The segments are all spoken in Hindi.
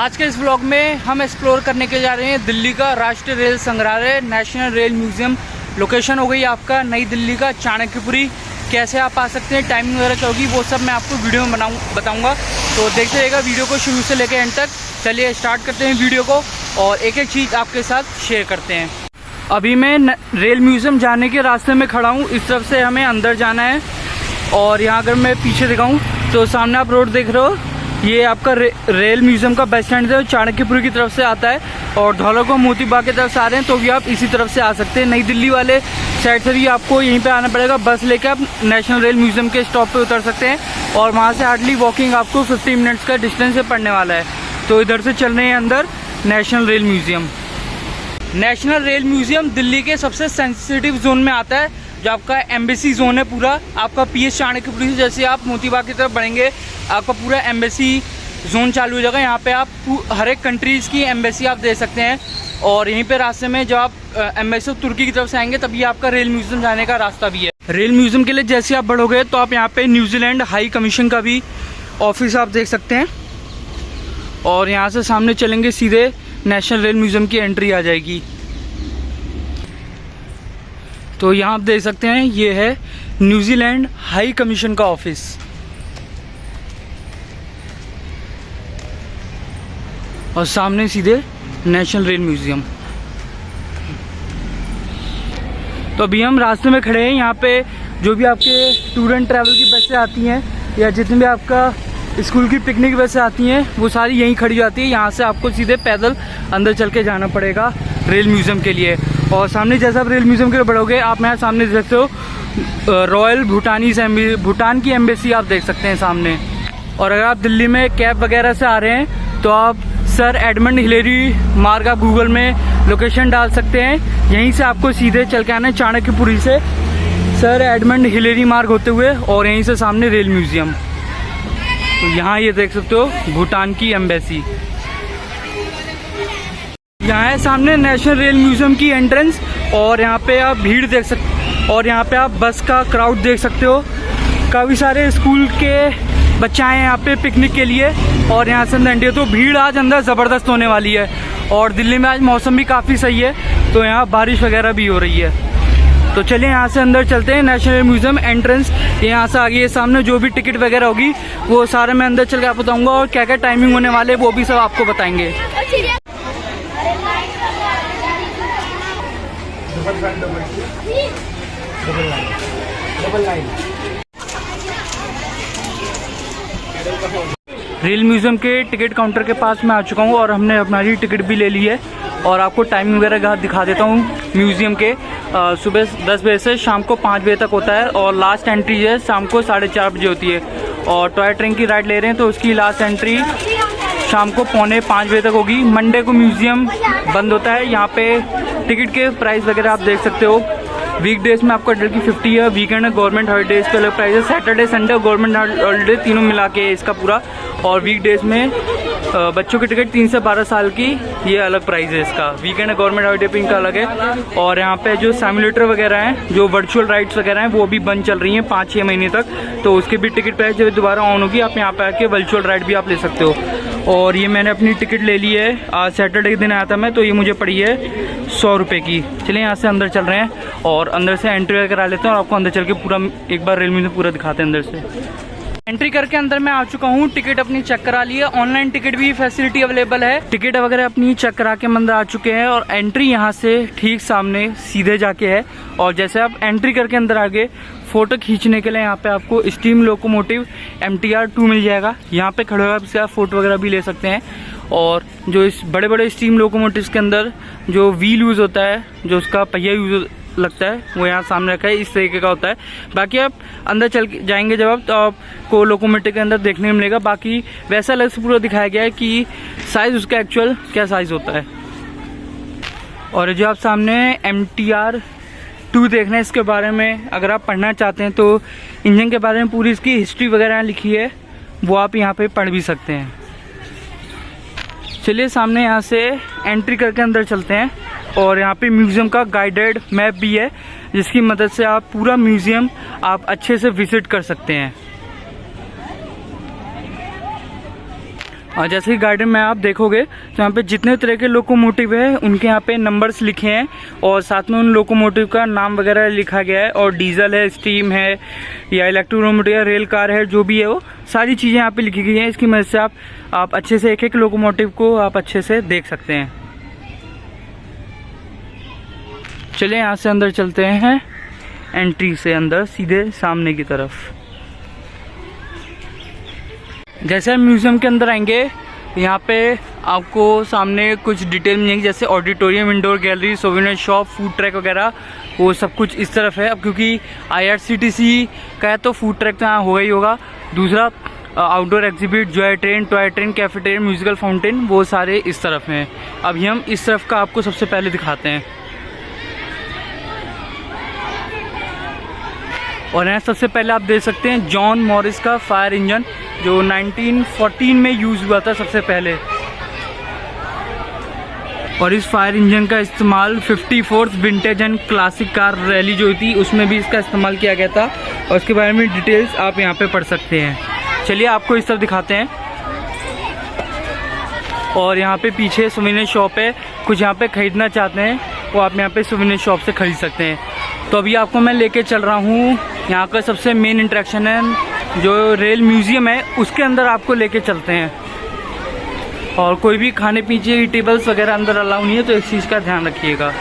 आज के इस व्लॉग में हम एक्सप्लोर करने के जा रहे हैं दिल्ली का राष्ट्रीय रेल संग्रहालय नेशनल रेल म्यूजियम। लोकेशन हो गई आपका नई दिल्ली का चाणक्यपुरी। कैसे आप आ सकते हैं, टाइमिंग वगैरह क्या होगी, वो सब मैं आपको वीडियो में बताऊंगा। तो देखते रहिएगा वीडियो को शुरू से लेकर एंड तक। चलिए स्टार्ट करते हैं वीडियो को और एक एक चीज़ आपके साथ शेयर करते हैं। अभी मैं रेल म्यूज़ियम जाने के रास्ते में खड़ा हूँ। इस तरफ से हमें अंदर जाना है और यहाँ अगर मैं पीछे दिखाऊँ तो सामने आप रोड देख रहे हो, ये आपका रेल म्यूज़ियम का बस स्टैंड है, चाणक्यपुरी की तरफ से आता है। और धौला को मोती बाग की तरफ से आ रहे हैं तो भी आप इसी तरफ से आ सकते हैं। नई दिल्ली वाले साइड से भी आपको यहीं पे आना पड़ेगा। बस लेकर आप नेशनल रेल म्यूज़ियम के स्टॉप पे उतर सकते हैं और वहाँ से हार्डली वॉकिंग आपको 15 मिनट्स का डिस्टेंस से पड़ने वाला है। तो इधर से चल रहे हैं अंदर national rail museum. National rail museum Delhi के सबसे सेंसिटिव जोन में आता है, जो आपका एम्बेसी जोन है पूरा। आपका पीएस चाणक्यपुरी से जैसे आप मोती बाग की तरफ बढ़ेंगे, आपका पूरा एम्बेसी जोन चालू हो जाएगा। यहाँ पे आप हर एक कंट्रीज़ की एम्बेसी आप दे सकते हैं। और यहीं पे रास्ते में जब आप एम्बेसी तुर्की की तरफ से आएंगे तभी आपका रेल म्यूज़ियम जाने का रास्ता भी है। रेल म्यूज़ियम के लिए जैसे आप बढ़ोगे तो आप यहाँ पे न्यूजीलैंड हाई कमीशन का भी ऑफिस आप देख सकते हैं। और यहाँ से सामने चलेंगे सीधे नेशनल रेल म्यूज़ियम की एंट्री आ जाएगी। तो यहाँ आप देख सकते हैं ये है न्यूजीलैंड हाई कमीशन का ऑफिस। और सामने सीधे नेशनल रेल म्यूज़ियम। तो अभी हम रास्ते में खड़े हैं। यहाँ पे जो भी आपके टूर एंड ट्रैवल की बसें आती हैं या जितनी भी आपका स्कूल की पिकनिक बसें आती हैं वो सारी यहीं खड़ी जाती है। यहाँ से आपको सीधे पैदल अंदर चल के जाना पड़ेगा रेल म्यूज़ियम के लिए। और सामने जैसा आप रेल म्यूज़ियम के लिए बढ़ोगे, आप यहाँ सामने देख सकते हो रॉयल भूटान की एम्बेसी आप देख सकते हैं सामने। और अगर आप दिल्ली में कैब वगैरह से आ रहे हैं तो आप सर एडमंड हिलेरी मार्ग आप गूगल में लोकेशन डाल सकते हैं। यहीं से आपको सीधे चल के आना है चाणक्यपुरी से सर एडमंड हिलेरी मार्ग होते हुए और यहीं से सामने रेल म्यूज़ियम। तो यहाँ ये देख सकते हो भूटान की एम्बेसी। यहाँ है सामने नेशनल रेल म्यूज़ियम की एंट्रेंस। और यहाँ पे आप भीड़ देख सकते और यहाँ पे आप बस का क्राउड देख सकते हो। काफ़ी सारे स्कूल के बच्चे आए हैं यहाँ पे पिकनिक के लिए और यहाँ से अंदर एंट्री। तो भीड़ आज अंदर ज़बरदस्त होने वाली है। और दिल्ली में आज मौसम भी काफ़ी सही है तो यहाँ बारिश वगैरह भी हो रही है। तो चलिए यहाँ से अंदर चलते हैं। नेशनल म्यूज़ियम एंट्रेंस यहाँ से आगे सामने जो भी टिकट वगैरह होगी वो सारे मैं अंदर चल के आपको बताऊँगा। और क्या क्या टाइमिंग होने वाले वो भी सब आपको बताएंगे। रेल म्यूज़ियम के टिकट काउंटर के पास मैं आ चुका हूँ और हमने हमारी टिकट भी ले ली है। और आपको टाइमिंग वगैरह दिखा देता हूँ म्यूज़ियम के। सुबह 10 बजे से शाम को 5 बजे तक होता है और लास्ट एंट्री है शाम को 4:30 बजे होती है। और टॉय ट्रेन की राइड ले रहे हैं तो उसकी लास्ट एंट्री शाम को 4:45 बजे तक होगी। मंडे को म्यूज़ियम बंद होता है। यहाँ पे टिकट के प्राइस वगैरह आप देख सकते हो। वीकडेज में आपको एडल्ट की 50 है, वीकेंड में गवर्नमेंट हॉलीडेज पे अलग प्राइस है। सैटरडे संडे और गवर्नमेंट हॉलीडे तीनों मिला के इसका पूरा। और वीकडेज में बच्चों की टिकट 3 से 12 साल की ये अलग प्राइस है इसका। वीकेंड गवर्नमेंट हॉलीडे पे इनका अलग है। और यहाँ पे जो सिमुलेटर वगैरह हैं, जो वर्चुअल राइड्स वगैरह हैं वो भी बंद चल रही हैं 5-6 महीने तक। तो उसके भी टिकट प्राइस जब दोबारा ऑन होगी आप यहाँ पे आके वर्चुअल राइड भी आप ले सकते हो। और ये मैंने अपनी टिकट ले ली है, आज सैटरडे के दिन आया था मैं, तो ये मुझे पड़ी है 100 रुपये की। चलिए यहाँ से अंदर चल रहे हैं और अंदर से एंट्री करा लेते हैं और आपको अंदर चल के पूरा एक बार रेल म्यूज़ियम पूरा दिखाते हैं अंदर से। एंट्री करके अंदर मैं आ चुका हूँ। टिकट अपनी चेक करा ली है। ऑनलाइन टिकट भी फैसिलिटी अवेलेबल है। टिकट वगैरह अपनी चेक करा के अंदर आ चुके हैं और एंट्री यहाँ से ठीक सामने सीधे जाके है। और जैसे आप एंट्री करके अंदर आगे फ़ोटो खींचने के लिए यहाँ पे आपको स्टीम लोकोमोटिव MTR 2 मिल जाएगा। यहाँ पे खड़े होकर आप फ़ोटो वगैरह भी ले सकते हैं। और जो इस बड़े बड़े स्टीम लोकोमोटिव्स के अंदर जो व्हील यूज़ होता है, जो उसका पहिया यूज़ लगता है, वो यहाँ सामने रखा है, इस तरीके का होता है। बाकी आप अंदर चल जाएंगे जब आप तो आपको लोकोमोटिव के अंदर देखने को मिलेगा। बाकी वैसा अलग से पूरा दिखाया गया है कि साइज़ उसका एक्चुअल क्या साइज़ होता है। और जो आप सामने MTR 2 देखना है, इसके बारे में अगर आप पढ़ना चाहते हैं तो इंजन के बारे में पूरी इसकी हिस्ट्री वगैरह लिखी है, वो आप यहाँ पे पढ़ भी सकते हैं। चलिए सामने यहाँ से एंट्री करके अंदर चलते हैं। और यहाँ पे म्यूज़ियम का गाइडेड मैप भी है जिसकी मदद से आप पूरा म्यूज़ियम आप अच्छे से विजिट कर सकते हैं। और जैसे ही गार्डन में आप देखोगे तो यहाँ पे जितने तरह के लोकोमोटिव है उनके यहाँ पे नंबर्स लिखे हैं और साथ में उन लोकोमोटिव का नाम वगैरह लिखा गया है, और डीजल है, स्टीम है या इलेक्ट्रोमोटिव या रेल कार है, जो भी है वो सारी चीज़ें यहाँ पे लिखी गई हैं। इसकी मदद से आप अच्छे से एक एक लोकोमोटिव को आप अच्छे से देख सकते हैं। चलिए यहाँ से अंदर चलते हैं, एंट्री से अंदर सीधे सामने की तरफ। जैसे हम म्यूज़ियम के अंदर आएंगे यहाँ पे आपको सामने कुछ डिटेल मिलेंगी, जैसे auditorium, indoor gallery, souvenir shop, food track वगैरह, वो सब कुछ इस तरफ है। अब क्योंकि IRCTC का है तो फूड ट्रैक तो यहाँ होगा ही होगा। दूसरा outdoor exhibit, Joy train, toy train, cafeteria, musical fountain, वो सारे इस तरफ हैं। अभी हम इस तरफ का आपको सबसे पहले दिखाते हैं। और यहाँ सबसे पहले आप देख सकते हैं जॉन मॉरिस का फायर इंजन, जो 1914 में यूज़ हुआ था सबसे पहले। और इस फायर इंजन का इस्तेमाल 54th vintage and classic car rally जो थी उसमें भी इसका इस्तेमाल किया गया था, और उसके बारे में डिटेल्स आप यहाँ पे पढ़ सकते हैं। चलिए आपको इस तरफ दिखाते हैं। और यहाँ पे पीछे सोवेनियर शॉप है, कुछ यहाँ पे ख़रीदना चाहते हैं वो आप यहाँ पे सोवेनियर शॉप से ख़रीद सकते हैं। तो अभी आपको मैं लेके चल रहा हूँ, यहाँ का सबसे मेन इंट्रैक्शन है जो रेल म्यूज़ियम है, उसके अंदर आपको लेके चलते हैं। और कोई भी खाने पीने की टेबल्स वगैरह अंदर अलाउ नहीं है, तो इस चीज़ का ध्यान रखिएगा।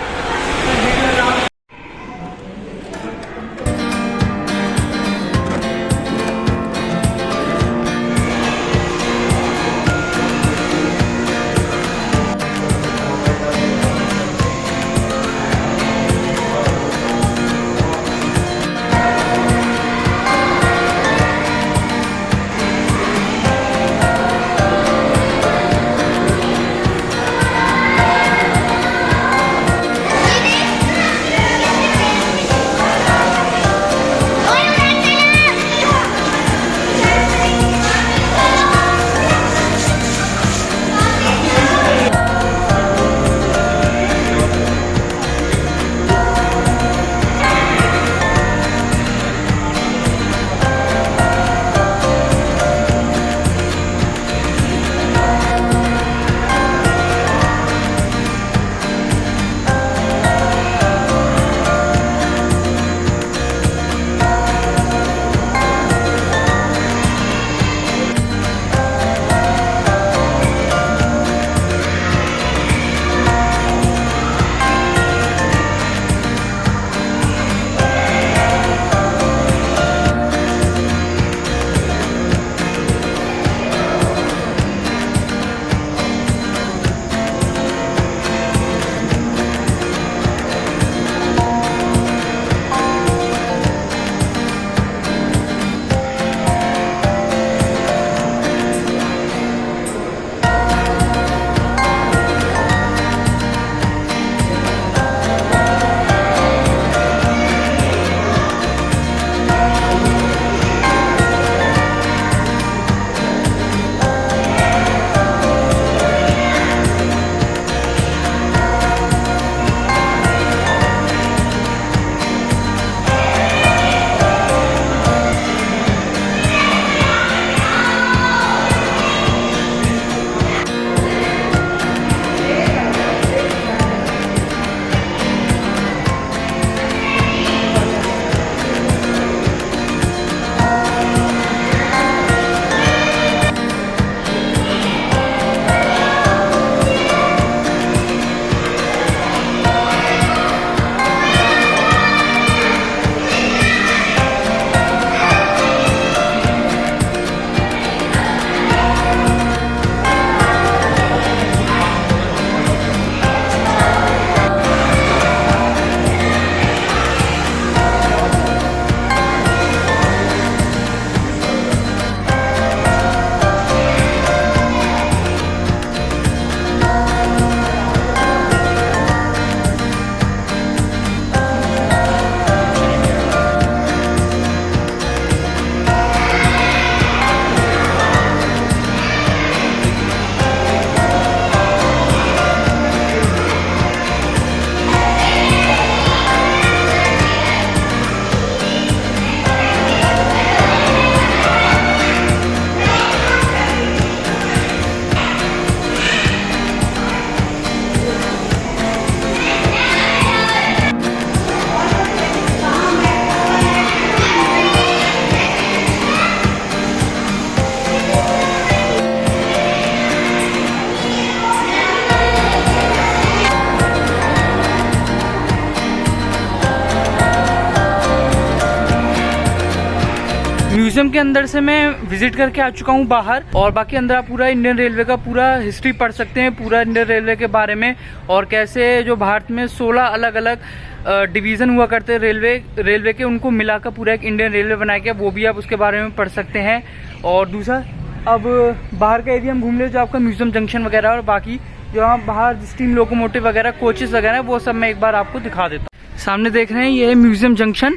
म्यूजियम के अंदर से मैं विजिट करके आ चुका हूँ बाहर, और बाकी अंदर आप पूरा इंडियन रेलवे का पूरा हिस्ट्री पढ़ सकते हैं, पूरा इंडियन रेलवे के बारे में, और कैसे जो भारत में 16 अलग अलग डिवीज़न हुआ करते हैं रेलवे के, उनको मिलाकर पूरा एक इंडियन रेलवे बनाया गया, वो भी आप उसके बारे में पढ़ सकते हैं। और दूसरा, अब बाहर का एरिया हम घूम ले, जो आपका म्यूजियम जंक्शन वगैरह, और बाकी जो आप बाहर स्टीम लोकोमोटिव वगैरह, कोचेस वगैरह, वो सब मैं एक बार आपको दिखा देता हूँ। सामने देख रहे हैं ये है म्यूजियम जंक्शन।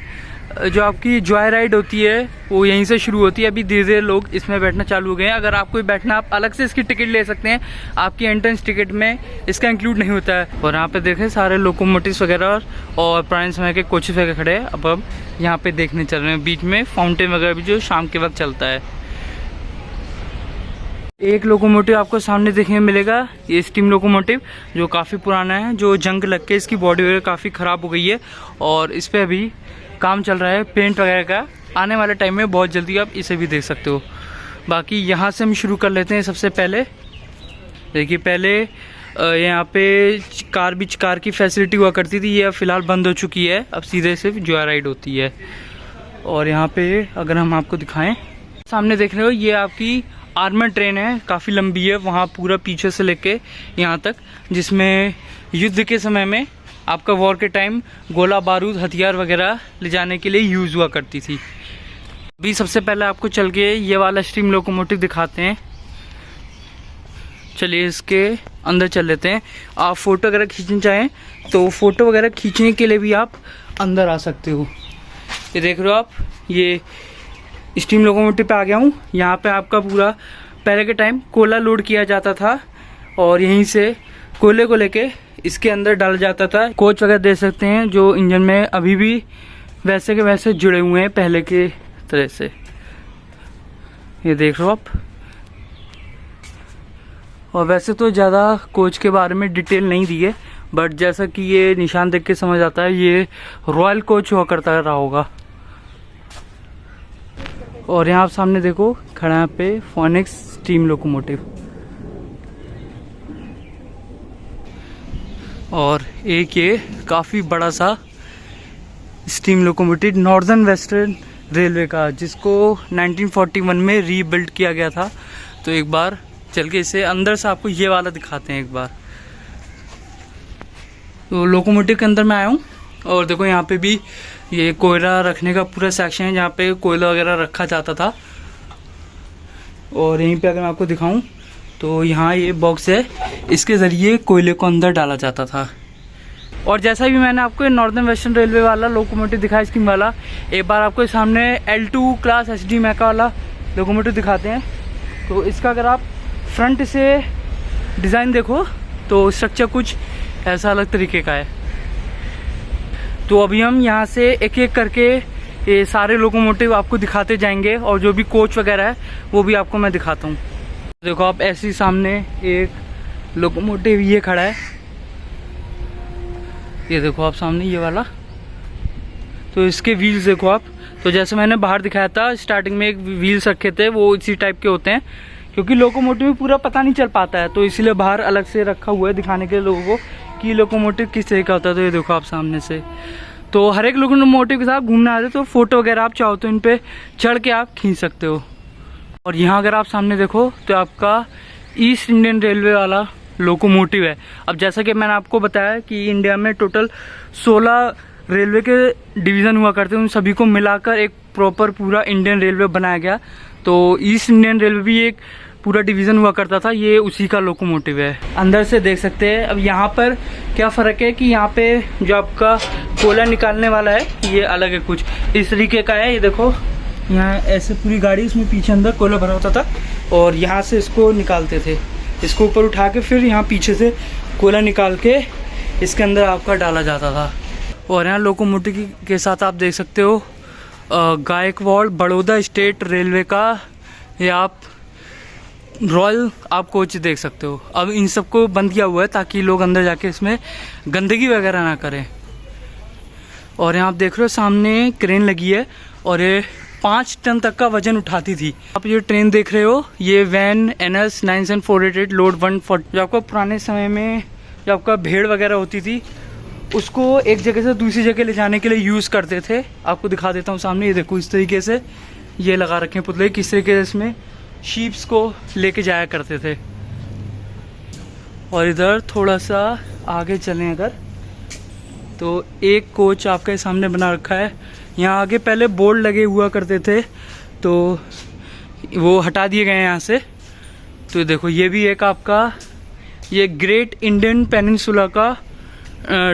जो आपकी जॉय राइड होती है वो यहीं से शुरू होती है। अभी धीरे धीरे लोग इसमें बैठना चालू हो गए हैं। अगर आपको बैठना, आप अलग से इसकी टिकट ले सकते हैं, आपकी एंट्रेंस टिकट में इसका इंक्लूड नहीं होता है। और यहाँ पे देखें सारे लोकोमोटिव्स वगैरह और पुराने समय के कोचेस वगैरह खड़े हैं। अब यहाँ पे देखने चल रहे हैं, बीच में फाउंटेन वगैरह भी जो शाम के वक्त चलता है। एक लोकोमोटिव आपको सामने देखने मिलेगा, ये स्टीम लोकोमोटिव जो काफ़ी पुराना है, जो जंग लग के इसकी बॉडी वगैरह काफ़ी ख़राब हो गई है, और इस पर अभी काम चल रहा है पेंट वगैरह का। आने वाले टाइम में बहुत जल्दी आप इसे भी देख सकते हो। बाकी यहाँ से हम शुरू कर लेते हैं। सबसे पहले देखिए, पहले यहाँ पे कार की फैसिलिटी हुआ करती थी, ये अब फ़िलहाल बंद हो चुकी है। अब सीधे सिर्फ जॉय राइड होती है। और यहाँ पे अगर हम आपको दिखाएं, सामने देख रहे हो ये आपकी आर्मर ट्रेन है, काफ़ी लंबी है, वहाँ पूरा पीछे से लेके यहाँ तक, जिसमें युद्ध के समय में आपका वॉर के टाइम गोला बारूद हथियार वगैरह ले जाने के लिए यूज़ हुआ करती थी। अभी सबसे पहले आपको चल के ये वाला स्टीम लोकोमोटिव दिखाते हैं। चलिए इसके अंदर चल लेते हैं। आप फ़ोटो वगैरह खींचना चाहें तो फ़ोटो वगैरह खींचने के लिए भी आप अंदर आ सकते हो। ये देख रहे हो आप, ये स्टीम लोकोमोटिव पे आ गया हूँ। यहाँ पे आपका पूरा पहले के टाइम कोयला लोड किया जाता था, और यहीं से कोयले को लेके इसके अंदर डाला जाता था। कोच वगैरह दे सकते हैं जो इंजन में अभी भी वैसे के वैसे जुड़े हुए हैं पहले के तरह से। ये देख रहे हो आप। और वैसे तो ज़्यादा कोच के बारे में डिटेल नहीं दी है, बट जैसा कि ये निशान देख के समझ आता है ये रॉयल कोच हुआ करता रहा होगा। और यहाँ आप सामने देखो खड़ा है पे फोनिक्स स्टीम लोकोमोटिव। और एक ये काफ़ी बड़ा सा steam locomotive northern western railway का, जिसको 1941 में रीबिल्ड किया गया था। तो एक बार चल के इसे अंदर से आपको ये वाला दिखाते हैं एक बार। तो लोकोमोटिव के अंदर मैं आया हूँ, और देखो यहाँ पे भी ये कोयला रखने का पूरा सेक्शन है, जहाँ पे कोयला वगैरह रखा जाता था। और यहीं पे अगर मैं आपको दिखाऊं तो यहाँ ये बॉक्स है, इसके ज़रिए कोयले को अंदर डाला जाता था। और जैसा भी मैंने आपको नॉर्दर्न वेस्टर्न रेलवे वाला लोकोमोटिव दिखाया स्कीम वाला, एक बार आपको सामने L2 क्लास HD मैका वाला लोकोमोटिव दिखाते हैं। तो इसका अगर आप फ्रंट से डिज़ाइन देखो तो स्ट्रक्चर कुछ ऐसा अलग तरीके का है। तो अभी हम यहाँ से एक एक करके ये सारे लोकोमोटिव आपको दिखाते जाएंगे, और जो भी कोच वगैरह है वो भी आपको मैं दिखाता हूँ। देखो आप, ऐसे ही सामने एक लोकोमोटिव ये खड़ा है, ये देखो आप सामने ये वाला। तो इसके व्हील्स देखो आप। तो जैसे मैंने बाहर दिखाया था स्टार्टिंग में, एक व्हील्स रखे थे वो इसी टाइप के होते हैं, क्योंकि लोकोमोटिव में पूरा पता नहीं चल पाता है, तो इसलिए बाहर अलग से रखा हुआ है दिखाने के लिए लोगों को कि लोकोमोटिव किस तरह का होता है। तो ये देखो आप सामने से। तो हर एक लोकोमोटिव के साथ घूमने आते तो फोटो वगैरह आप चाहो तो इन पे चढ़ के आप खींच सकते हो। और यहाँ अगर आप सामने देखो तो आपका ईस्ट इंडियन रेलवे वाला लोकोमोटिव है। अब जैसा कि मैंने आपको बताया कि इंडिया में टोटल 16 रेलवे के डिवीज़न हुआ करते हैं, उन सभी को मिलाकर एक प्रॉपर पूरा इंडियन रेलवे बनाया गया। तो ईस्ट इंडियन रेलवे भी एक पूरा डिवीज़न हुआ करता था, ये उसी का लोकोमोटिव है। अंदर से देख सकते हैं। अब यहाँ पर क्या फ़र्क है कि यहाँ पे जो आपका कोयला निकालने वाला है ये अलग है, कुछ इस तरीके का है। ये देखो यहाँ ऐसे पूरी गाड़ी, इसमें पीछे अंदर कोयला भरा होता था, और यहाँ से इसको निकालते थे, इसको ऊपर उठा के फिर यहाँ पीछे से कोयला निकाल के इसके अंदर आपका डाला जाता था। और यहाँ लोकोमोटिव के साथ आप देख सकते हो गायकवाड़ बड़ौदा स्टेट रेलवे का ये आप रॉयल आप कोच देख सकते हो। अब इन सबको बंद किया हुआ है ताकि लोग अंदर जाके इसमें गंदगी वगैरह ना करें। और यहाँ आप देख रहे हो सामने क्रेन लगी है, और ये 5 टन तक का वजन उठाती थी। आप ये ट्रेन देख रहे हो, ये वैन NS 97488 लोड 140, जो आपको पुराने समय में जो आपका भेड़ वगैरह होती थी उसको एक जगह से दूसरी जगह ले जाने के लिए यूज़ करते थे। आपको दिखा देता हूँ सामने, ये देखो इस तरीके से ये लगा रखे हैं पुतले, किस तरीके से इसमें शीप्स को लेके जाया करते थे। और इधर थोड़ा सा आगे चलें अगर, तो एक कोच आपके सामने बना रखा है। यहाँ आगे पहले बोर्ड लगे हुआ करते थे, तो वो हटा दिए गए हैं यहाँ से। तो देखो ये भी एक आपका ये ग्रेट इंडियन पेनिनसुला का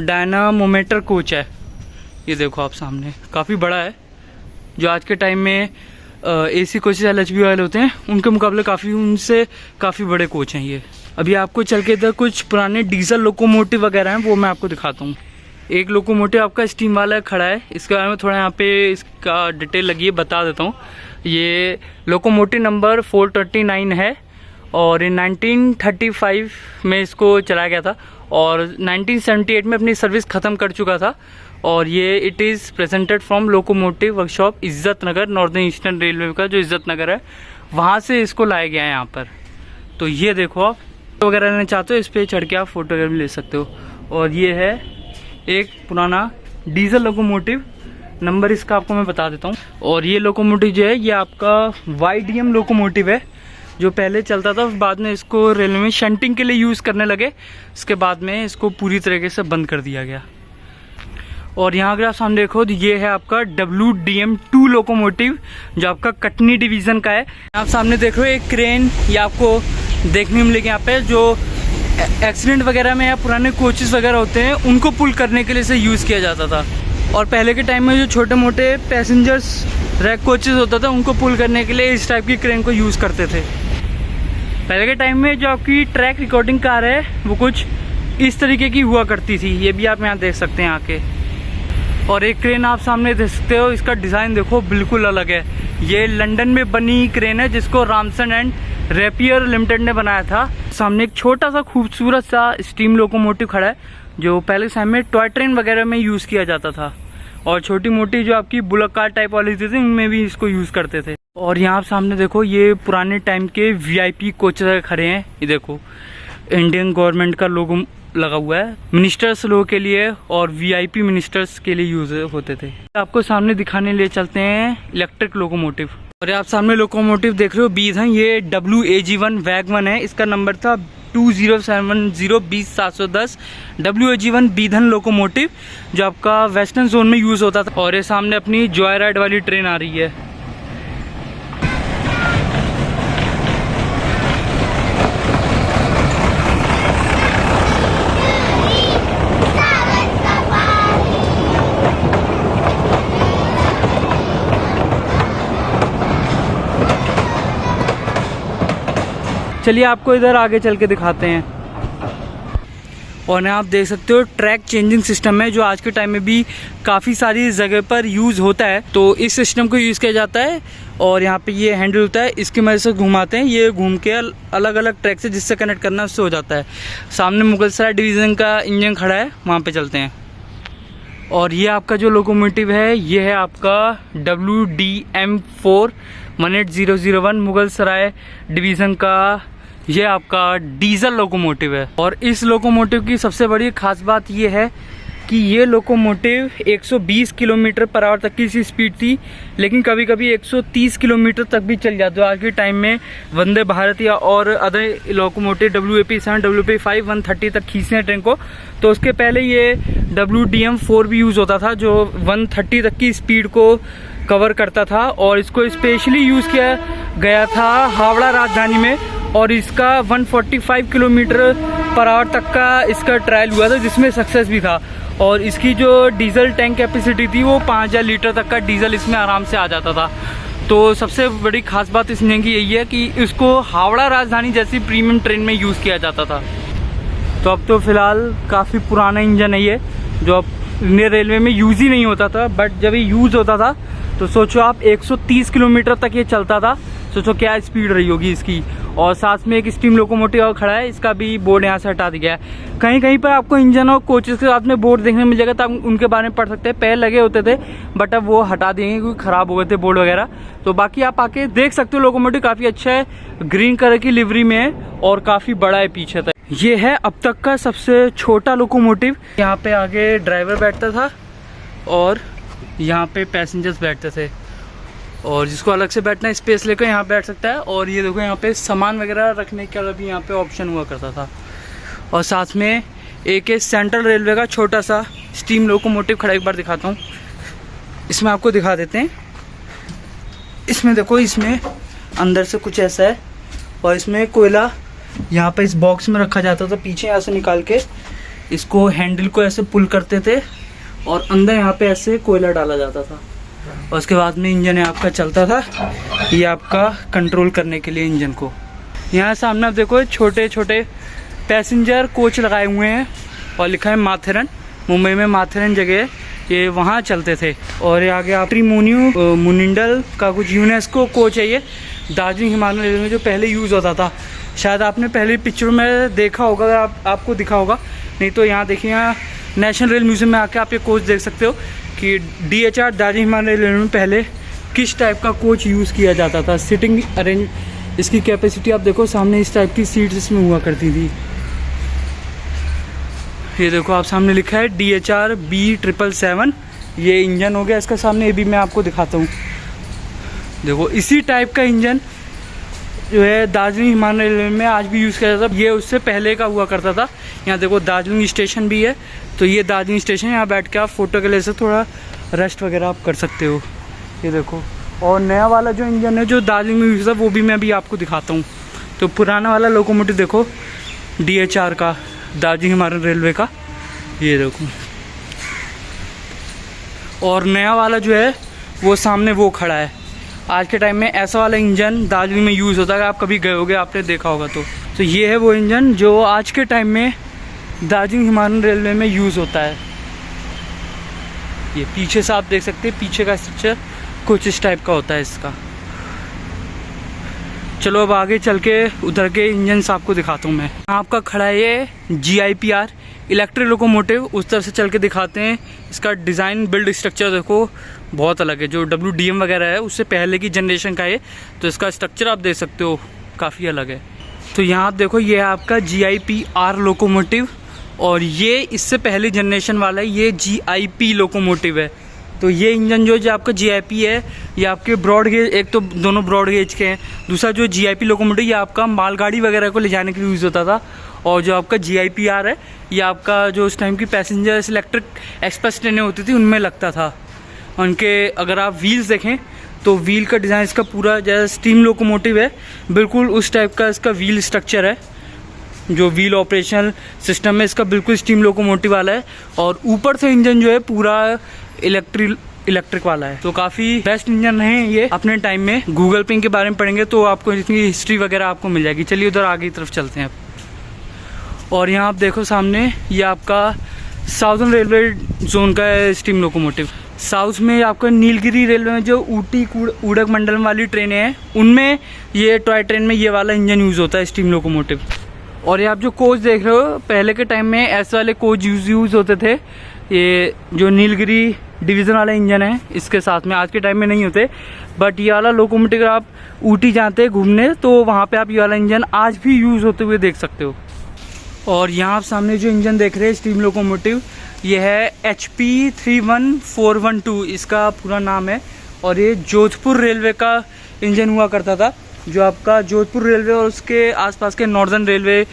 डायनामोमीटर कोच है। ये देखो आप सामने, काफ़ी बड़ा है। जो आज के टाइम में एसी कोचेस LHB वाले होते हैं उनके मुकाबले उनसे काफ़ी बड़े कोच हैं ये। अभी आपको चल के इधर कुछ पुराने डीजल लोकोमोटिव वगैरह हैं, वो मैं आपको दिखाता हूँ। एक लोकोमोटिव आपका स्टीम वाला खड़ा है, इसके बारे में थोड़ा यहाँ पे इसका डिटेल लगी है, बता देता हूँ। ये लोकोमोटिव नंबर 429 है और 1935 में इसको चलाया गया था और 1978 में अपनी सर्विस ख़त्म कर चुका था। और ये it is presented from locomotive workshop इज्जत नगर, नॉर्दर्न ईस्टर्न रेलवे का जो इज्जत नगर है वहाँ से इसको लाया गया है यहाँ पर। तो ये देखो, आप फोटो वगैरह लेना चाहते हो इस पर चढ़ के आप फोटो वगैरह भी ले सकते हो। और ये है एक पुराना डीजल लोकोमोटिव, नंबर इसका आपको मैं बता देता हूँ। और ये लोकोमोटिव जो है ये आपका YDM लोकोमोटिव है, जो पहले चलता था, बाद में इसको रेलवे में शंटिंग के लिए यूज़ करने लगे। इसके बाद में इसको पूरी तरीके से बंद कर दिया गया। और यहाँ अगर आप सामने देखो तो ये है आपका WDM2 लोकोमोटिव, जो आपका कटनी डिवीज़न का है। आप सामने देख रहे हो एक क्रेन, ये आपको देखने में मिलेगी यहाँ पे, जो एक्सीडेंट वगैरह में या पुराने कोचेस वगैरह होते हैं उनको पुल करने के लिए इसे यूज़ किया जाता था। और पहले के टाइम में जो छोटे मोटे पैसेंजर्स रैक कोचेस होता था उनको पुल करने के लिए इस टाइप की क्रेन को यूज़ करते थे। पहले के टाइम में जो आपकी ट्रैक रिकॉर्डिंग कार है वो कुछ इस तरीके की हुआ करती थी, ये भी आप यहाँ देख सकते हैं आके। और एक क्रेन आप सामने देख सकते हो, इसका डिज़ाइन देखो बिल्कुल अलग है। ये लंदन में बनी क्रेन है जिसको रामसन एंड रेपियर लिमिटेड ने बनाया था। सामने एक छोटा सा खूबसूरत सा स्टीम लोकोमोटिव खड़ा है, जो पहले के समय में टॉय ट्रेन वगैरह में यूज़ किया जाता था। और छोटी मोटी जो आपकी बुलेट कार टाइप वाली थी उनमें भी इसको यूज़ करते थे। और यहाँ आप सामने देखो, ये पुराने टाइम के VIP कोचेस खड़े हैं। ये देखो इंडियन गवर्नमेंट का लोगो लगा हुआ है, मिनिस्टर्स लोगों के लिए और VIP मिनिस्टर्स के लिए यूज होते थे। आपको सामने दिखाने ले चलते हैं इलेक्ट्रिक लोकोमोटिव। और आप सामने लोकोमोटिव देख रहे हो बीधन, ये WAG1 वैगन है, इसका नंबर था 2070-20-710 WAG1 बीधन लोकोमोटिव, जो आपका वेस्टर्न जोन में यूज होता था। और ये सामने अपनी जॉय राइड वाली ट्रेन आ रही है। चलिए आपको इधर आगे चल के दिखाते हैं। और यहाँ आप देख सकते हो ट्रैक चेंजिंग सिस्टम है, जो आज के टाइम में भी काफ़ी सारी जगह पर यूज़ होता है। तो इस सिस्टम को यूज़ किया जाता है और यहाँ पे ये हैंडल होता है, इसकी मदद से घुमाते हैं, ये घूम के अलग अलग ट्रैक से जिससे कनेक्ट करना उससे हो जाता है। सामने मुगलसराय डिवीज़न का इंजन खड़ा है, वहाँ पे चलते हैं। और ये आपका जो लोकोमोटिव है ये है आपका WDM4 18001 मुगलसराय डिवीज़न का, ये आपका डीजल लोकोमोटिव है। और इस लोकोमोटिव की सबसे बड़ी खास बात ये है कि ये लोकोमोटिव 120 किलोमीटर पर आवर तक की इसकी स्पीड थी, लेकिन कभी कभी 130 किलोमीटर तक भी चल जाती है। आज के टाइम में वंदे भारत या और अदर लोकोमोटिव WAP7 WAP5 130 तक खींचते हैं ट्रेन को, तो उसके पहले ये WDM4 भी यूज़ होता था, जो 130 तक की स्पीड को कवर करता था। और इसको स्पेशली यूज़ किया गया था हावड़ा राजधानी में, और इसका 145 किलोमीटर पर आवर तक का इसका ट्रायल हुआ था, जिसमें सक्सेस भी था। और इसकी जो डीजल टैंक कैपेसिटी थी वो 5000 लीटर तक का डीजल इसमें आराम से आ जाता था। तो सबसे बड़ी खास बात इस इंजन की यही है कि इसको हावड़ा राजधानी जैसी प्रीमियम ट्रेन में यूज़ किया जाता था। तो अब तो फ़िलहाल काफ़ी पुराना इंजन है ये, जो अब इंडियन रेलवे में यूज़ ही नहीं होता था, बट जब ये यूज़ होता था तो सोचो आप 130 किलोमीटर तक ये चलता था। सोचो क्या स्पीड रही होगी इसकी। और साथ में एक स्टीम लोकोमोटिव और खड़ा है, इसका भी बोर्ड यहाँ से हटा दिया गया है। कहीं कहीं पर आपको इंजन और कोचेस के साथ में बोर्ड देखने मिल जाएगा, तो आप उनके बारे में पढ़ सकते हैं। पहले लगे होते थे बट अब वो हटा देंगे क्योंकि ख़राब हो गए थे बोर्ड वगैरह। तो बाकी आप आके देख सकते हो, लोकोमोटिव काफ़ी अच्छा है, ग्रीन कलर की लिवरी में है और काफ़ी बड़ा है पीछे तक। ये है अब तक का सबसे छोटा लोकोमोटिव। यहाँ पे आगे ड्राइवर बैठता था और यहाँ पे पैसेंजर्स बैठते थे। और जिसको अलग से बैठना स्पेस लेकर यहाँ बैठ सकता है। और ये देखो यहाँ पे सामान वगैरह रखने का भी यहाँ पे ऑप्शन हुआ करता था। और साथ में एक सेंट्रल रेलवे का छोटा सा स्टीम लोकोमोटिव खड़ा, एक बार दिखाता हूँ। इसमें आपको दिखा देते हैं। इसमें देखो, इसमें अंदर से कुछ ऐसा है और इसमें कोयला यहाँ पे इस बॉक्स में रखा जाता था। पीछे यहाँ से निकाल के इसको हैंडल को ऐसे पुल करते थे और अंदर यहाँ पे ऐसे कोयला डाला जाता था और उसके बाद में इंजन आपका चलता था, ये आपका कंट्रोल करने के लिए इंजन को। यहाँ सामने आप देखो छोटे छोटे पैसेंजर कोच लगाए हुए हैं और लिखा है माथेरन। मुंबई में माथेरन जगह है, ये वहाँ चलते थे। और ये आगे आप मुनिंडल का कुछ यूनेस्को कोच है, ये दार्जिलिंग हिमालयन रेलवे में जो पहले यूज़ होता था। शायद आपने पहले पिक्चरों में देखा होगा, अगर आपको दिखा होगा, नहीं तो यहाँ देखिए, यहाँ नेशनल रेल म्यूजियम में आके आप ये कोच देख सकते हो कि DHR दार्जिलिंग हिमालयन रेलवे में पहले किस टाइप का कोच यूज़ किया जाता था। सिटिंग अरेंज, इसकी कैपेसिटी आप देखो, सामने इस टाइप की सीट्स इसमें हुआ करती थी। ये देखो आप सामने लिखा है DHR B777, ये इंजन हो गया इसका सामने। ये भी मैं आपको दिखाता हूँ। देखो इसी टाइप का इंजन जो है दार्जिलिंग हिमालयन रेलवे में आज भी यूज़ किया जाता है। ये उससे पहले का हुआ करता था। यहाँ देखो दार्जिलिंग स्टेशन भी है, तो ये दार्जिलिंग स्टेशन, यहाँ बैठ के आप फोटो के लिए से थोड़ा रेस्ट वगैरह आप कर सकते हो। ये देखो, और नया वाला जो इंजन है जो दार्जिलिंग में यूज़ है वो भी मैं अभी आपको दिखाता हूँ। तो पुराना वाला लोकोमोटिव देखो DHR का, दार्जिलिंग हिमालयन रेलवे का, ये देखो। और नया वाला जो है वो सामने वो खड़ा है। आज के टाइम में ऐसा वाला इंजन दार्जिलिंग में यूज़ होता है। आप कभी गए होगे, आपने देखा होगा। तो ये है वो इंजन जो आज के टाइम में दार्जिलिंग हिमालयन रेलवे में यूज़ होता है। ये पीछे से आप देख सकते हैं, पीछे का स्ट्रक्चर कुछ इस टाइप का होता है इसका। चलो अब आगे चल के उधर के इंजन्स आपको दिखाता हूँ मैं। आपका खड़ा है ये GIPR इलेक्ट्रिक लोकोमोटिव। उस तरफ से चल के दिखाते हैं। इसका डिज़ाइन, बिल्ड स्ट्रक्चर देखो बहुत अलग है। जो WDM वगैरह है उससे पहले की जनरेशन का है, तो इसका स्ट्रक्चर आप देख सकते हो काफ़ी अलग है। तो यहाँ आप देखो, ये है आपका GIPR लोकोमोटिव और ये इससे पहली जनरेशन वाला है, ये GIP लोकोमोटिव है। तो ये इंजन जो आपका GIP है, ये आपके ब्रॉड गेज, एक तो दोनों ब्रॉड गेज के हैं, दूसरा जो GIP लोकोमोटिव ये आपका मालगाड़ी वगैरह को ले जाने के लिए यूज़ होता था। और जो आपका GIPR है, ये आपका जो उस टाइम की पैसेंजर इलेक्ट्रिक एक्सप्रेस ट्रेनें होती थी उनमें लगता था। उनके अगर आप व्हील्स देखें तो व्हील का डिज़ाइन इसका पूरा जैसे स्टीम लोकोमोटिव है, बिल्कुल उस टाइप का इसका व्हील स्ट्रक्चर है। जो व्हील ऑपरेशनल सिस्टम है इसका बिल्कुल स्टीम लोकोमोटिव वाला है। और ऊपर से इंजन जो है पूरा इलेक्ट्रिक वाला है। तो काफ़ी बेस्ट इंजन है ये अपने टाइम में। गूगल पे इनके बारे में पढ़ेंगे तो आपको इसकी हिस्ट्री वगैरह आपको मिल जाएगी। चलिए उधर आगे की तरफ चलते हैं अब। और यहाँ आप देखो सामने, ये आपका साउथर्न रेलवे जोन का है स्टीम लोकोमोटिव। साउथ में आपका नीलगिरी रेलवे में जो ऊटी उड़क मंडलम वाली ट्रेनें हैं उनमें ये टॉय ट्रेन में ये वाला इंजन यूज़ होता है स्टीम लोकोमोटिव। और ये आप जो कोच देख रहे हो, पहले के टाइम में ऐसे वाले कोच यूज़ होते थे। ये जो नीलगिरी डिवीज़न वाला इंजन है इसके साथ में, आज के टाइम में नहीं होते। बट ये वाला लोकोमोटिव आप ऊटी जाते हैं घूमने तो वहाँ पे आप ये वाला इंजन आज भी यूज़ होते हुए देख सकते हो। और यहाँ आप सामने जो इंजन देख रहे हैं स्टीम लोकोमोटिव, ये है HP 31412 इसका पूरा नाम है। और ये जोधपुर रेलवे का इंजन हुआ करता था, जो आपका जोधपुर रेलवे और उसके आसपास के नॉर्दर्न रेलवे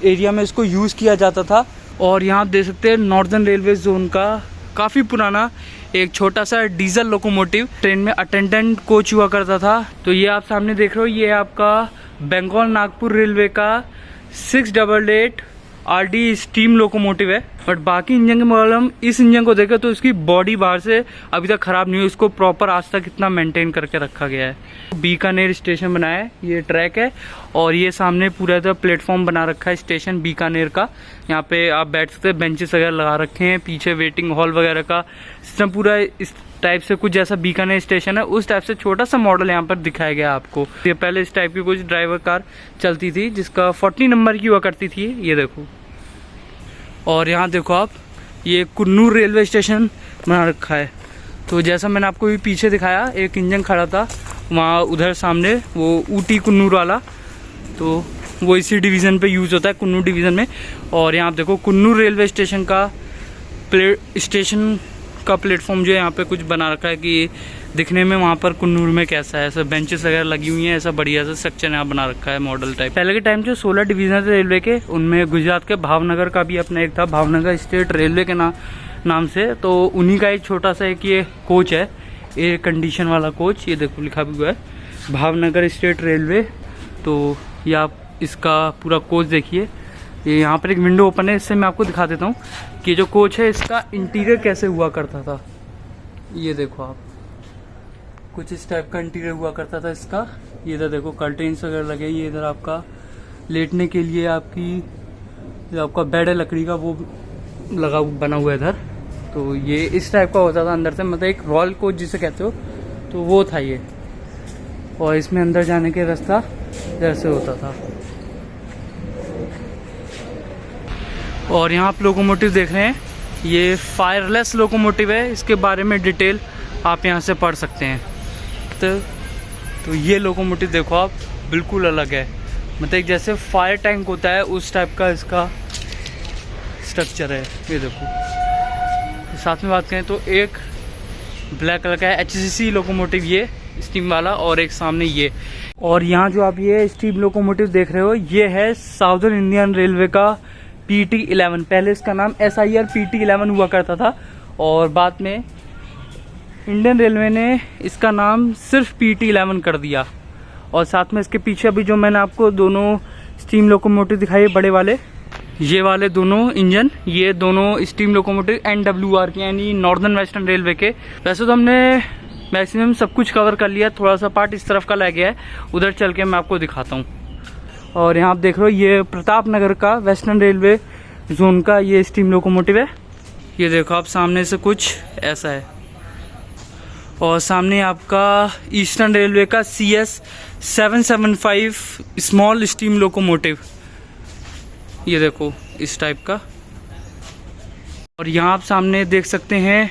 एरिया में इसको यूज़ किया जाता था। और यहाँ आप देख सकते हैं नॉर्दर्न रेलवे जोन का काफ़ी पुराना एक छोटा सा डीजल लोकोमोटिव ट्रेन में अटेंडेंट कोच हुआ करता था। तो ये आप सामने देख रहे हो, ये आपका बंगाल नागपुर रेलवे का 688 RD स्टीम लोकोमोटिव है। बट बाकी इंजन के मालूम, इस इंजन को देखें तो इसकी बॉडी बाहर से अभी तक ख़राब नहीं हुई, इसको प्रॉपर आज तक इतना मेंटेन करके रखा गया है। बीकानेर स्टेशन बनाया है, ये ट्रैक है। और ये सामने पूरा तो प्लेटफॉर्म बना रखा है स्टेशन बीकानेर का। यहाँ पे आप बैठ सकते हैं, बेंचेस वगैरह लगा रखे हैं, पीछे वेटिंग हॉल वगैरह का सिस्टम पूरा इस टाइप से, कुछ जैसा बीकानेर स्टेशन है उस टाइप से छोटा सा मॉडल यहाँ पर दिखाया गया आपको। ये पहले इस टाइप की कुछ ड्राइवर कार चलती थी जिसका 40 नंबर की हुआ करती थी, ये देखो। और यहाँ देखो आप, ये कुन्नूर रेलवे स्टेशन बना रखा है। तो जैसा मैंने आपको भी पीछे दिखाया, एक इंजन खड़ा था वहाँ उधर सामने, वो ऊटी कुन्नूर वाला, तो वो इसी डिवीज़न पे यूज़ होता है, कुन्नूर डिवीज़न में। और यहाँ आप देखो कुन्नूर रेलवे स्टेशन का प्लेटफॉर्म जो है यहाँ पे कुछ बना रखा है कि दिखने में वहाँ पर कुन्नूर में कैसा है, ऐसा बेंचेस वगैरह लगी हुई हैं, ऐसा बढ़िया सा स्ट्रक्चर यहाँ बना रखा है मॉडल टाइप। पहले के टाइम जो 16 डिवीजन थे रेलवे के, उनमें गुजरात के भावनगर का भी अपना एक था, भावनगर स्टेट रेलवे के नाम से। तो उन्हीं का एक छोटा सा एक ये कोच है, एयर कंडीशन वाला कोच, ये देखो लिखा भी हुआ है भावनगर स्टेट रेलवे। तो ये आप इसका पूरा कोच देखिए, ये यहाँ पर एक विंडो ओपन है, इससे मैं आपको दिखा देता हूँ कि जो कोच है इसका इंटीरियर कैसे हुआ करता था। ये देखो आप, कुछ इस टाइप का इंटीरियर हुआ करता था इसका। ये इधर देखो कर्टेन्स वगैरह लगे, ये इधर आपका लेटने के लिए आपकी जो आपका बेड है लकड़ी का वो लगा बना हुआ है इधर। तो ये इस टाइप का होता था अंदर से, मतलब एक रॉयल कोच जिसे कहते हो, तो वो था ये। और इसमें अंदर जाने के रास्ता इधर से होता था। और यहाँ आप लोकोमोटिव देख रहे हैं, ये फायरलेस लोकोमोटिव है, इसके बारे में डिटेल आप यहाँ से पढ़ सकते हैं। तो ये लोकोमोटिव देखो आप, बिल्कुल अलग है, मतलब एक जैसे फायर टैंक होता है उस टाइप का इसका स्ट्रक्चर है। ये देखो, साथ में बात करें तो एक ब्लैक कलर का है HCC लोकोमोटिव ये स्टीम वाला, और एक सामने ये। और यहाँ जो आप ये स्टीम लोकोमोटिव देख रहे हो, ये है साउदर्न इंडियन रेलवे का PT11। पहले इसका नाम SIR PT11 हुआ करता था, और बाद में इंडियन रेलवे ने इसका नाम सिर्फ PT11 कर दिया। और साथ में इसके पीछे अभी जो मैंने आपको दोनों स्टीम लोकोमोटिव दिखाई बड़े वाले, ये वाले दोनों इंजन, ये दोनों स्टीम लोकोमोटिव NWR के यानी नॉर्दर्न वेस्टर्न रेलवे के। वैसे तो हमने मैक्सिमम सब कुछ कवर कर लिया, थोड़ा सा पार्ट इस तरफ का रह गया है, उधर चल के मैं आपको दिखाता हूँ। और यहाँ आप देख रहे हो, ये प्रताप नगर का वेस्टर्न रेलवे जोन का ये स्टीम लोकोमोटिव है। ये देखो आप, सामने से कुछ ऐसा है। और सामने आपका ईस्टर्न रेलवे का CS 775 स्मॉल स्टीम लोकोमोटिव, ये देखो इस टाइप का। और यहाँ आप सामने देख सकते हैं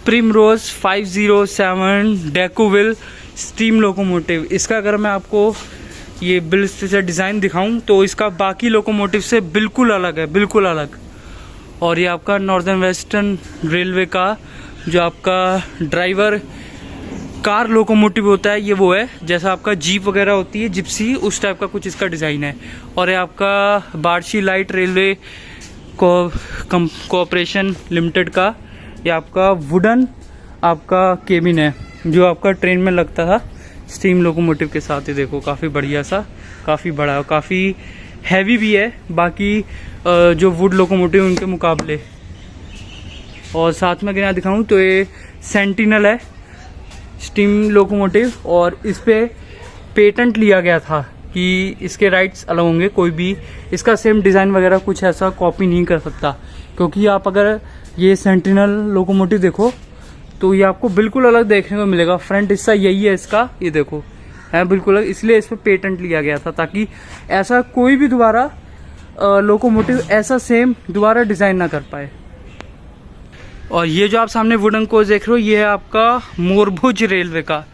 प्रिमरोज 507 डेकोविल स्टीम लोकोमोटिव। इसका अगर मैं आपको ये बिल्ड से डिज़ाइन दिखाऊं तो इसका बाकी लोकोमोटिव से बिल्कुल अलग है, बिल्कुल अलग। और ये आपका नॉर्दर्न वेस्टर्न रेलवे का जो आपका ड्राइवर कार लोकोमोटिव होता है, ये वो है जैसा आपका जीप वगैरह होती है, जिप्सी, उस टाइप का कुछ इसका डिज़ाइन है। और ये आपका Barshi light railway cooperation limited का ये आपका वुडन आपका केबिन है, जो आपका ट्रेन में लगता था स्टीम लोकोमोटिव के साथ। ही देखो काफ़ी बढ़िया सा, काफ़ी बड़ा और काफ़ी हैवी भी है बाकी जो वुड लोकोमोटिव उनके मुकाबले। और साथ में अगर यहाँ दिखाऊँ तो ये सेंटिनल है स्टीम लोकोमोटिव, और इस पे पेटेंट लिया गया था कि इसके राइट्स अलग होंगे, कोई भी इसका सेम डिज़ाइन वगैरह कुछ ऐसा कॉपी नहीं कर सकता। क्योंकि आप अगर ये सेंटिनल लोकोमोटिव देखो तो ये आपको बिल्कुल अलग देखने को मिलेगा। फ्रंट हिस्सा यही है इसका, ये देखो है बिल्कुल अलग, इसलिए इस पर पेटेंट लिया गया था ताकि ऐसा कोई भी दोबारा लोकोमोटिव ऐसा सेम दोबारा डिज़ाइन ना कर पाए। और ये जो आप सामने वुडन कोच देख रहे हो, ये है आपका मोरभुज रेलवे का।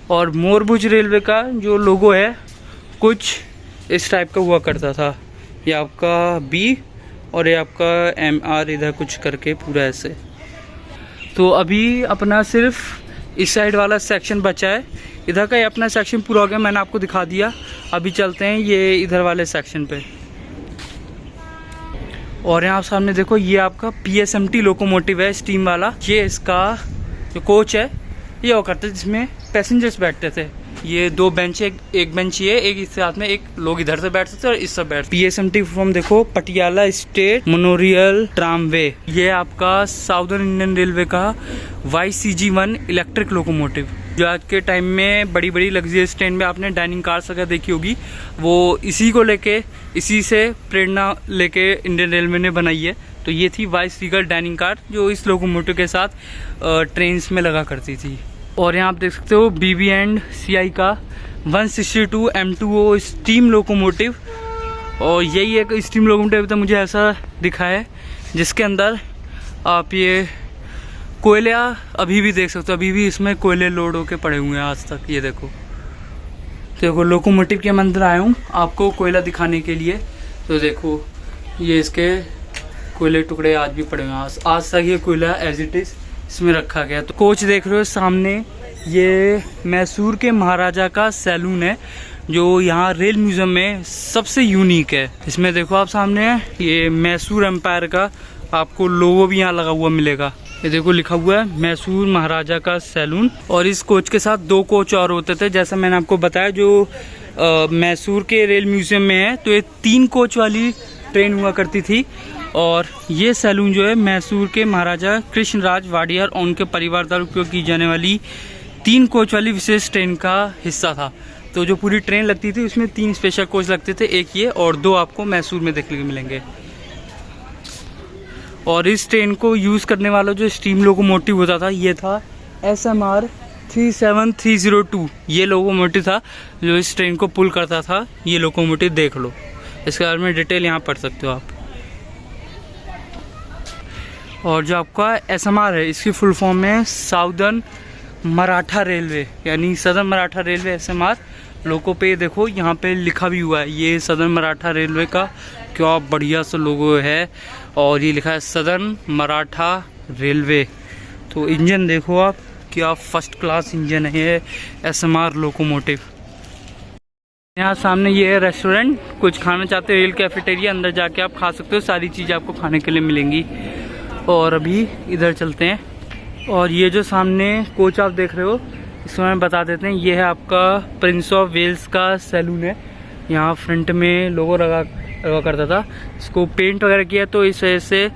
और मोरभुज रेलवे का जो लोगो है कुछ इस टाइप का हुआ करता था, ये आपका B और ये आपका MR इधर कुछ करके पूरा ऐसे। तो अभी अपना सिर्फ इस साइड वाला सेक्शन बचा है, इधर का ये अपना सेक्शन पूरा हो गया, मैंने आपको दिखा दिया। अभी चलते हैं ये इधर वाले सेक्शन पे। और यहाँ आप सामने देखो, ये आपका PSMT लोकोमोटिव है स्टीम वाला। ये इसका जो कोच है ये वो करता है जिसमें पैसेंजर्स बैठते थे। ये दो बेंच है, एक बेंच ये, एक इस साथ में एक लोग इधर से बैठ सकते हैं और इस सब बैठ। PSMT फॉर्म देखो, पटियाला स्टेट मोनोरियल ट्रामवे। ये आपका साउदर्न इंडियन रेलवे का YCG1 इलेक्ट्रिक लोकोमोटिव, जो आज के टाइम में बड़ी बड़ी लग्जरियस ट्रेन में आपने डाइनिंग कार्स अगर देखी होगी, वो इसी को लेके, इसी से प्रेरणा लेके इंडियन रेलवे ने बनाई है। तो ये थी वाइस रीगल डाइनिंग कार जो इस लोकोमोटिव के साथ ट्रेन्स में लगा करती थी। और यहाँ आप देख सकते हो BB&CI का 162 M2O स्टीम लोकोमोटिव। और यही एक स्टीम लोकोमोटिव तो मुझे ऐसा दिखा है जिसके अंदर आप ये कोयला अभी भी देख सकते हो, अभी भी इसमें कोयले लोड होके पड़े हुए हैं आज तक। ये देखो, देखो लोकोमोटिव के अंदर आया हूँ आपको कोयला दिखाने के लिए। तो देखो ये इसके कोयले टुकड़े आज भी पड़े हुए हैं, आज तक ये कोयला एज इट इज इसमें रखा गया। तो कोच देख रहे हो सामने, ये मैसूर के महाराजा का सैलून है जो यहाँ रेल म्यूजियम में सबसे यूनिक है। इसमें देखो आप सामने ये मैसूर एम्पायर का आपको लोगो भी यहाँ लगा हुआ मिलेगा। ये देखो लिखा हुआ है मैसूर महाराजा का सैलून। और इस कोच के साथ 2 कोच और होते थे, जैसा मैंने आपको बताया जो मैसूर के रेल म्यूजियम में है। तो ये 3 कोच वाली ट्रेन हुआ करती थी। और ये सैलून जो है मैसूर के महाराजा कृष्णराज वाडियर और उनके परिवार द्वारा उपयोग की जाने वाली 3 कोच वाली विशेष ट्रेन का हिस्सा था। तो जो पूरी ट्रेन लगती थी उसमें 3 स्पेशल कोच लगते थे, एक ये और 2 आपको मैसूर में देखने को मिलेंगे। और इस ट्रेन को यूज़ करने वाला जो स्टीम लोकोमोटिव होता था ये था SMR 37302। ये लोकोमोटिव था जो इस ट्रेन को पुल करता था। ये लोकोमोटिव देख लो, इसके बारे में डिटेल यहाँ पढ़ सकते हो आप। और जो आपका SMR है इसकी फुल फॉर्म में साउदर्न मराठा रेलवे, यानी सदर्न मराठा रेलवे SMR। लोगों पे देखो यहाँ पे लिखा भी हुआ है ये सदर्न मराठा रेलवे का क्या बढ़िया सा लोगो है। और ये लिखा है सदर्न मराठा रेलवे। तो इंजन देखो आप, क्या फर्स्ट क्लास इंजन है SMR लोकोमोटिव। यहाँ सामने ये है रेस्टोरेंट। कुछ खाना चाहते हो रेल कैफेटेरिया, अंदर जाके आप खा सकते हो, सारी चीज़ें आपको खाने के लिए मिलेंगी। और अभी इधर चलते हैं। और ये जो सामने कोच आप देख रहे हो इसमें हम बता देते हैं, ये है आपका प्रिंस ऑफ वेल्स का सैलून है। यहाँ फ्रंट में लोगो लगा करता था, इसको पेंट वगैरह किया तो इस वजह से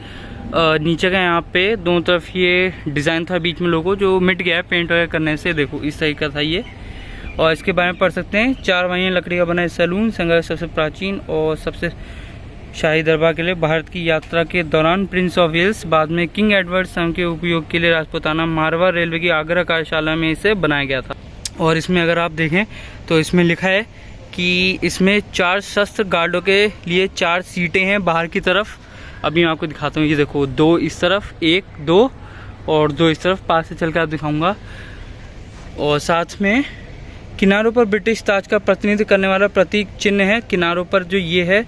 नीचे का यहाँ पे दोनों तरफ ये डिज़ाइन था, बीच में लोगो जो मिट गया है पेंट वगैरह करने से। देखो इस तरह का था ये। और इसके बारे में पढ़ सकते हैं 4 वाहियाँ लकड़ी का बना सैलून संघ सबसे प्राचीन और सबसे शाही दरबार के लिए भारत की यात्रा के दौरान प्रिंस ऑफ वेल्स बाद में किंग एडवर्ड संघ के उपयोग के लिए राजपूताना मारवाड़ रेलवे की आगरा कार्यशाला में इसे बनाया गया था। और इसमें अगर आप देखें तो इसमें लिखा है कि इसमें 4 शस्त्र गार्डों के लिए 4 सीटें हैं बाहर की तरफ। अभी मैं आपको दिखाता हूँ, ये देखो 2 इस तरफ, 1 2 और 2 इस तरफ। पास से चल कर आप दिखाऊँगा। और साथ में किनारों पर ब्रिटिश ताज का प्रतिनिधित्व करने वाला प्रतीक चिन्ह है। किनारों पर जो ये है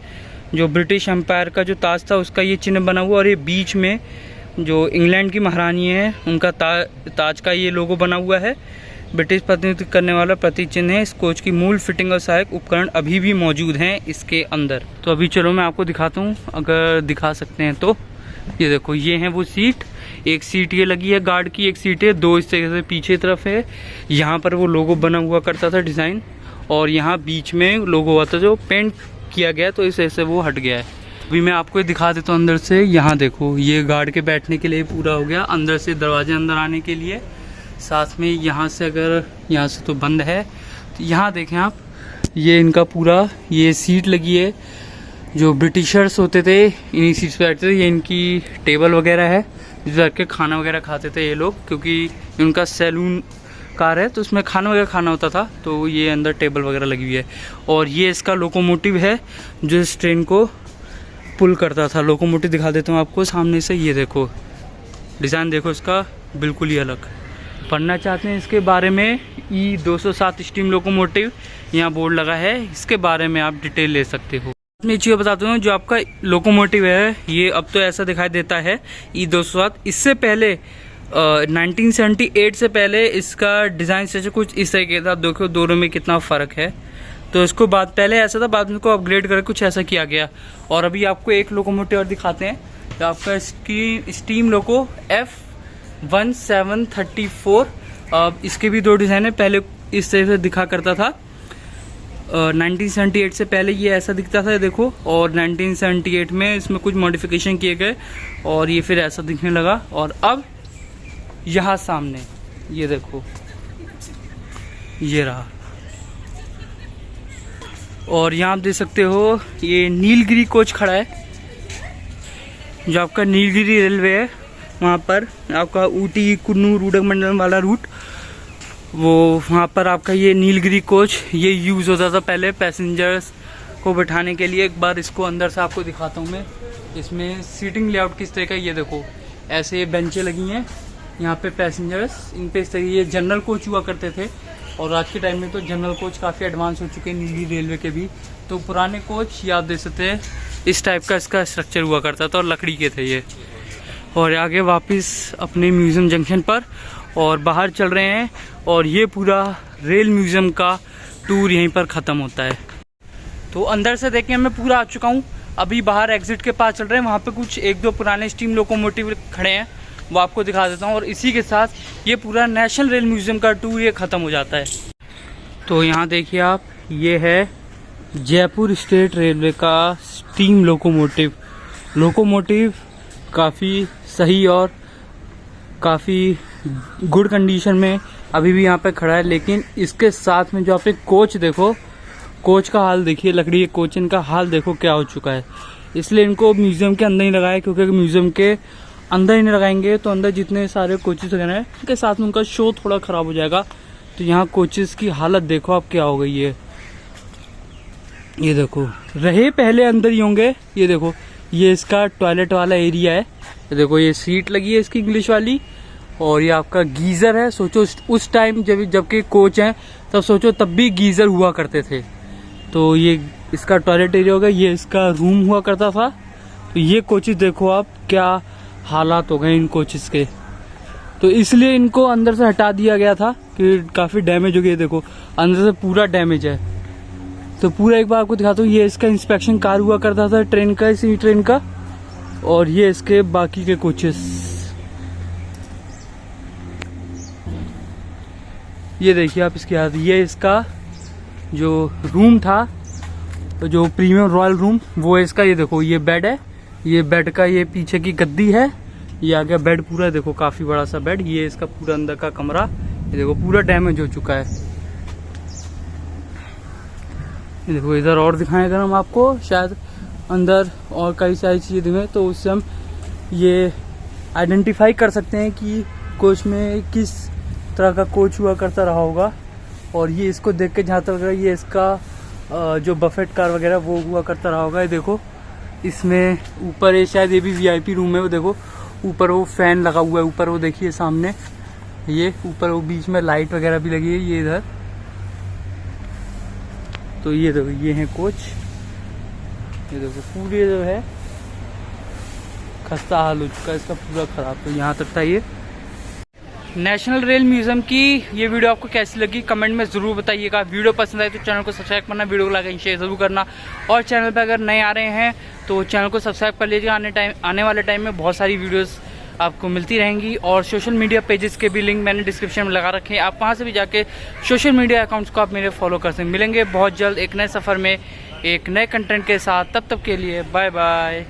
जो ब्रिटिश एम्पायर का जो ताज था उसका ये चिन्ह बना हुआ। और ये बीच में जो इंग्लैंड की महारानी है उनका ताज का ये लोगो बना हुआ है। ब्रिटिश प्रतिनिधित्व करने वाला प्रतीक चिन्ह है। इस कोच की मूल फिटिंग और सहायक उपकरण अभी भी मौजूद हैं इसके अंदर। तो अभी चलो मैं आपको दिखाता हूँ, अगर दिखा सकते हैं तो। ये देखो ये है वो सीट, एक सीट ये लगी है गार्ड की, एक सीट है, 2 इस तरह से पीछे तरफ है। यहाँ पर वो लोगो बना हुआ करता था डिज़ाइन, और यहाँ बीच में लोगो हुआ था जो पेंट किया गया तो इस वजह से वो हट गया है। अभी मैं आपको दिखा देता हूँ अंदर से। यहाँ देखो ये गार्ड के बैठने के लिए पूरा हो गया, अंदर से दरवाजे अंदर आने के लिए। साथ में यहाँ से अगर यहाँ से तो बंद है, तो यहाँ देखें आप ये इनका पूरा ये सीट लगी है। जो ब्रिटिशर्स होते थे इन्हीं सीट्स पे बैठते थे। ये इनकी टेबल वगैरह है जिस पर के खाना वगैरह खाते थे ये लोग, क्योंकि उनका सैलून कार है तो उसमें खाना वगैरह खाना होता था। तो ये अंदर टेबल वगैरह लगी हुई है। और ये इसका लोकोमोटिव है जो इस ट्रेन को पुल करता था। लोकोमोटिव दिखा देता हूँ आपको सामने से। ये देखो डिज़ाइन देखो इसका बिल्कुल ही अलग। पढ़ना चाहते हैं इसके बारे में E207 स्टीम लोकोमोटिव यहाँ बोर्ड लगा है, इसके बारे में आप डिटेल ले सकते हो। मैं चीज़ बताता हूँ, जो आपका लोकोमोटिव है ये अब तो ऐसा दिखाई देता है E207। इससे पहले 1978 से पहले इसका डिज़ाइन से कुछ इस तरीके था। देखो दोनों में कितना फ़र्क है। तो इसको बाद पहले ऐसा था, बाद में इसको अपग्रेड करके कुछ ऐसा किया गया। और अभी आपको एक लोकोमोटिव और दिखाते हैं। तो आपका स्टीम लोको F1734। इसके भी 2 डिज़ाइन है। पहले इस तरह से दिखा करता था 1978 से पहले, ये ऐसा दिखता था देखो। और 1978 में इसमें कुछ मॉडिफिकेशन किए गए और ये फिर ऐसा दिखने लगा। और अब यहाँ सामने ये देखो ये रहा। और यहाँ आप देख सकते हो ये नीलगिरी कोच खड़ा है। जो आपका नीलगिरी रेलवे है वहाँ पर आपका ऊटी कुन्नूर उडगमंडलम वाला रूट, वो वहाँ पर आपका ये नीलगिरी कोच ये यूज़ होता था पहले पैसेंजर्स को बैठाने के लिए। एक बार इसको अंदर से आपको दिखाता हूँ मैं। इसमें सीटिंग लेआउट किस तरह का, ये देखो ऐसे ये बेंचें लगी हैं यहाँ पे पैसेंजर्स इन पे इस तरह। ये जनरल कोच हुआ करते थे और आज के टाइम में तो जनरल कोच काफ़ी एडवांस हो चुके हैं नीली रेलवे के भी। तो पुराने कोच ये आप देख सकते हैं इस टाइप का इसका स्ट्रक्चर हुआ करता था और लकड़ी के थे ये। और आगे वापस अपने म्यूज़ियम जंक्शन पर। और बाहर चल रहे हैं और ये पूरा रेल म्यूज़ियम का टूर यहीं पर ख़त्म होता है। तो अंदर से देखिए मैं पूरा आ चुका हूँ। अभी बाहर एग्जिट के पास चल रहे हैं, वहाँ पे कुछ 1-2 पुराने स्टीम लोकोमोटिव खड़े हैं, वो आपको दिखा देता हूँ। और इसी के साथ ये पूरा नेशनल रेल म्यूज़ियम का टूर ये ख़त्म हो जाता है। तो यहाँ देखिए आप, ये है जयपुर स्टेट रेलवे का स्टीम लोकोमोटिव काफ़ी सही और काफ़ी गुड कंडीशन में अभी भी यहाँ पे खड़ा है। लेकिन इसके साथ में जो आप एक कोच देखो, कोच का हाल देखिए, लकड़ी के कोच इनका हाल देखो क्या हो चुका है। इसलिए इनको म्यूज़ियम के अंदर ही लगाया, क्योंकि म्यूज़ियम के अंदर ही नहीं लगाएंगे तो अंदर जितने सारे कोचेस वगैरह हैं उनके साथ में उनका शो थोड़ा ख़राब हो जाएगा। तो यहाँ कोचेस की हालत देखो आप क्या हो गई है। ये देखो, रहे पहले अंदर ही होंगे। ये देखो, ये इसका टॉयलेट वाला एरिया है। ये देखो, ये सीट लगी है इसकी इंग्लिश वाली, और ये आपका गीज़र है। सोचो उस टाइम जबकि कोच हैं तब सोचो तब भी गीज़र हुआ करते थे। तो ये इसका टॉयलेट एरिया होगा, ये इसका रूम हुआ करता था। तो ये कोचेस देखो आप क्या हालात हो गए इन कोचेस के। तो इसलिए इनको अंदर से हटा दिया गया था कि काफ़ी डैमेज हो गया। देखो अंदर से पूरा डैमेज है। तो पूरा एक बार आपको दिखाता हूँ। ये इसका इंस्पेक्शन कार हुआ करता था ट्रेन का, इसी ट्रेन का। और ये इसके बाकी के कोचेस, ये देखिए आप इसकी हालत। ये इसका जो रूम था, जो प्रीमियम रॉयल रूम, वो इसका। ये देखो, ये बेड है, ये बेड का ये पीछे की गद्दी है, ये आ गया बेड पूरा। देखो काफ़ी बड़ा सा बेड। ये इसका पूरा अंदर का कमरा, ये देखो पूरा डैमेज हो चुका है। ये देखो इधर और दिखाएं अगर हम आपको, शायद अंदर और कई सारी चीज़ें दिखाएं तो उससे हम ये आइडेंटिफाई कर सकते हैं कि कोच में किस तरह का कोच हुआ करता रहा होगा। और ये इसको देख के जहाँ तक लग रहा है ये इसका जो बफेट कार वगैरह वो हुआ करता रहा होगा। ये देखो इसमें ऊपर ये शायद ये भी वीआईपी रूम है। वो देखो ऊपर वो फैन लगा हुआ है, ऊपर वो देखिए सामने, ये ऊपर वो बीच में लाइट वगैरह भी लगी है ये इधर। तो ये देखो ये है कोच, ये देखो पूरे जो है खस्ता हाल हो चुका है इसका पूरा ख़राब। तो यहाँ तक था ये नेशनल रेल म्यूज़ियम की ये वीडियो आपको कैसी लगी कमेंट में ज़रूर बताइएगा। वीडियो पसंद आए तो चैनल को सब्सक्राइब करना, वीडियो को लाइक एंड शेयर ज़रूर करना। और चैनल पर अगर नए आ रहे हैं तो चैनल को सब्सक्राइब कर लीजिएगा। आने वाले टाइम में बहुत सारी वीडियोस आपको मिलती रहेंगी। और सोशल मीडिया पेजेस के भी लिंक मैंने डिस्क्रिप्शन में लगा रखे हैं, आप वहाँ से भी जाके सोशल मीडिया अकाउंट्स को आप मेरे फॉलो कर सकते हैं। मिलेंगे बहुत जल्द एक नए सफ़र में एक नए कंटेंट के साथ, तब तक के लिए बाय बाय।